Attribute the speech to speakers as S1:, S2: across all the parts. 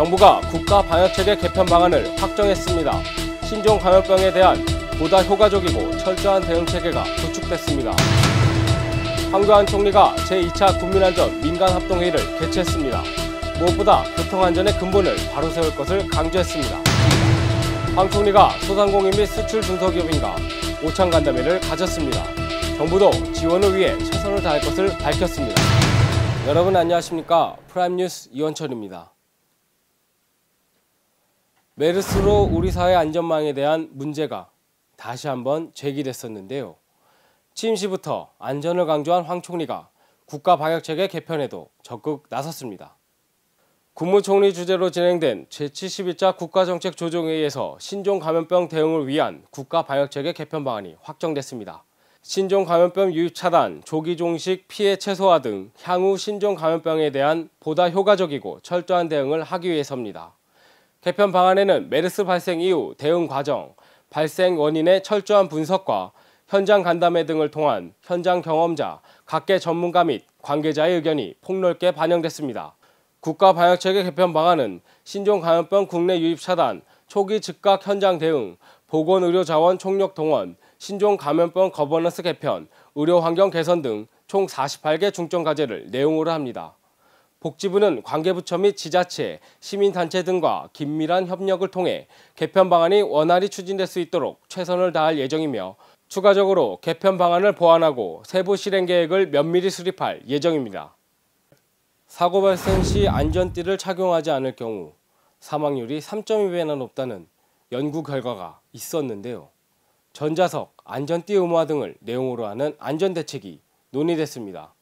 S1: 정부가 국가 방역체계 개편 방안을 확정했습니다. 신종 감염병에 대한 보다 효과적이고 철저한 대응체계가 구축됐습니다. 황교안 총리가 제2차 국민안전 민간합동회의를 개최했습니다. 무엇보다 교통안전의 근본을 바로 세울 것을 강조했습니다. 황 총리가 소상공인 및 수출 중소기업인과 오찬 간담회를 가졌습니다. 정부도 지원을 위해 최선을 다할 것을 밝혔습니다. 여러분 안녕하십니까? 프라임뉴스 이원철입니다. 메르스로 우리 사회 안전망에 대한 문제가 다시 한번 제기됐었는데요. 취임 시부터 안전을 강조한 황 총리가 국가 방역체계 개편에도 적극 나섰습니다. 국무총리 주재로 진행된 제72차 국가정책조정회의에서 신종 감염병 대응을 위한 국가 방역체계 개편 방안이 확정됐습니다. 신종 감염병 유입 차단, 조기 종식, 피해 최소화 등 향후 신종 감염병에 대한 보다 효과적이고 철저한 대응을 하기 위해서입니다. 개편 방안에는 메르스 발생 이후 대응 과정, 발생 원인의 철저한 분석과 현장 간담회 등을 통한 현장 경험자, 각계 전문가 및 관계자의 의견이 폭넓게 반영됐습니다. 국가 방역체계 개편 방안은 신종 감염병 국내 유입 차단, 초기 즉각 현장 대응, 보건의료자원 총력 동원, 신종 감염병 거버넌스 개편, 의료 환경 개선 등 총 48개 중점 과제를 내용으로 합니다. 복지부는 관계부처 및 지자체, 시민단체 등과 긴밀한 협력을 통해 개편 방안이 원활히 추진될 수 있도록 최선을 다할 예정이며 추가적으로 개편 방안을 보완하고 세부 실행 계획을 면밀히 수립할 예정입니다. 사고 발생 시 안전띠를 착용하지 않을 경우 사망률이 3.2배나 높다는 연구 결과가 있었는데요. 전자석, 안전띠 의무화 등을 내용으로 하는 안전대책이 논의됐습니다.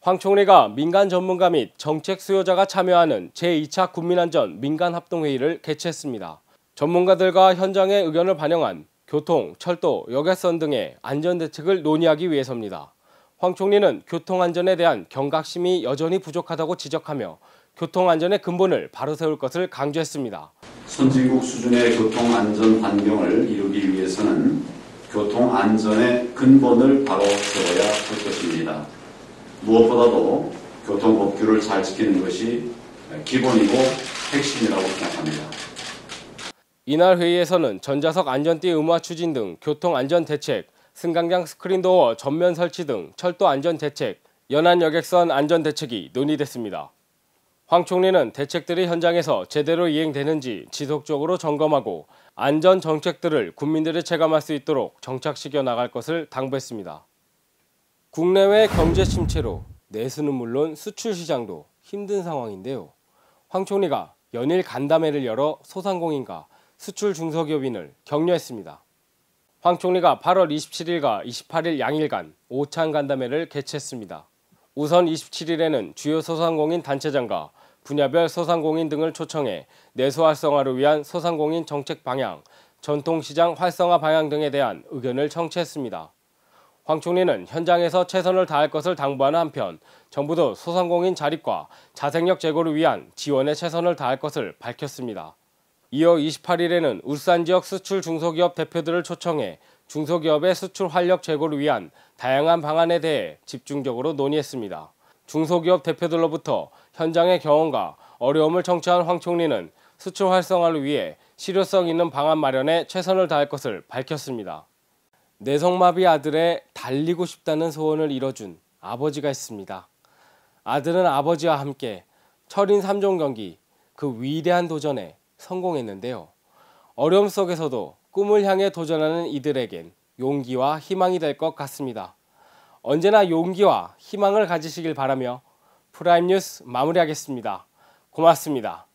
S1: 황 총리가 민간 전문가 및 정책 수요자가 참여하는 제2차 국민안전 민간합동회의를 개최했습니다. 전문가들과 현장의 의견을 반영한 교통, 철도, 여객선 등의 안전대책을 논의하기 위해서입니다. 황 총리는 교통안전에 대한 경각심이 여전히 부족하다고 지적하며 교통안전의 근본을 바로 세울 것을 강조했습니다.
S2: 선진국 수준의 교통안전 환경을 이루기 위해서는 교통안전의 근본을 바로 세워야 할 것입니다. 무엇보다도 교통법규를 잘 지키는 것이 기본이고 핵심이라고 생각합니다.
S1: 이날 회의에서는 전자석 안전띠 의무화 추진 등 교통안전대책, 승강장 스크린도어 전면 설치 등 철도 안전대책, 연안 여객선 안전대책이 논의됐습니다. 황 총리는 대책들이 현장에서 제대로 이행되는지 지속적으로 점검하고 안전 정책들을 국민들이 체감할 수 있도록 정착시켜 나갈 것을 당부했습니다. 국내외 경제 침체로 내수는 물론 수출 시장도 힘든 상황인데요. 황 총리가 연일 간담회를 열어 소상공인과 수출 중소기업인을 격려했습니다. 황 총리가 8월 27일과 28일 양일간 오찬 간담회를 개최했습니다. 우선 27일에는 주요 소상공인 단체장과 분야별 소상공인 등을 초청해 내수 활성화를 위한 소상공인 정책 방향, 전통시장 활성화 방향 등에 대한 의견을 청취했습니다. 황 총리는 현장에서 최선을 다할 것을 당부하는 한편 정부도 소상공인 자립과 자생력 제고를 위한 지원에 최선을 다할 것을 밝혔습니다. 이어 28일에는 울산 지역 수출 중소기업 대표들을 초청해 중소기업의 수출 활력 제고를 위한 다양한 방안에 대해 집중적으로 논의했습니다. 중소기업 대표들로부터 현장의 경험과 어려움을 청취한 황 총리는 수출 활성화를 위해 실효성 있는 방안 마련에 최선을 다할 것을 밝혔습니다. 뇌성마비 아들의 달리고 싶다는 소원을 이뤄준 아버지가 있습니다. 아들은 아버지와 함께 철인 3종 경기 그 위대한 도전에 성공했는데요. 어려움 속에서도 꿈을 향해 도전하는 이들에겐 용기와 희망이 될 것 같습니다. 언제나 용기와 희망을 가지시길 바라며 프라임뉴스 마무리하겠습니다. 고맙습니다.